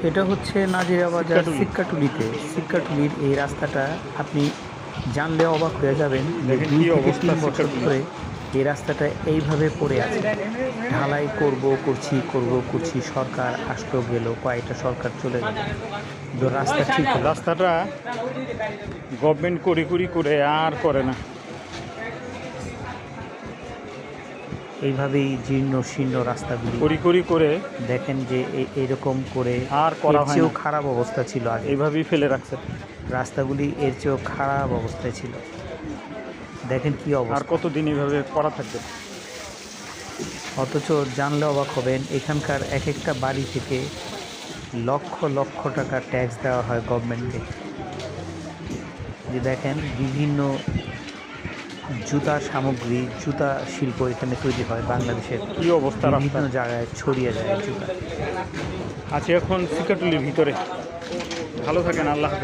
এটা হচ্ছে নাজিরাবাজার সিক্কাটুলির এই রাস্তাটা আপনি জানলে অবাক হয়ে যাবেন যে দেখেন 2 কি থেকে অবস্থা 3 বছর সিক্কাটুলির। ধরে এই রাস্তাটা এইভাবে পড়ে আছে। ঢালাই করছি, সরকার আসলো গেল, কয়েকটা সরকার চলে গেল, তো রাস্তা ঠিক হলো না। রাস্তাটা গভর্নমেন্ট করে আর করে না। এইভাবেই জীর্ণ শীর্ণ রাস্তাগুলি করে দেখেন যে এরকম করে আর করা এর হয় চেয়েও না, খারাপ অবস্থা ছিল আগে। এইভাবেই ফেলে রাখছে। রাস্তাগুলি এর চেয়েও খারাপ অবস্থায় ছিল, দেখেন কি আর অবস্থা। কতদিন এইভাবে করা থাকবে? অথচ জানলে অবাক হবেন, এখানকার এক একটা বাড়ি থেকে লক্ষ লক্ষ টাকা ট্যাক্স দেওয়া হয় গভর্নমেন্টকে। যে দেখেন বিভিন্ন জুতা সামগ্রী, জুতা শিল্প এখানে তৈরি হয় বাংলাদেশের কি অবস্থা বিভিন্ন রাস্তার। জায়গায় ছড়িয়ে যায় জুতা। আছি এখন সিকাটুলির ভিতরে। ভালো থাকেন, আল্লাহ হাফেজ।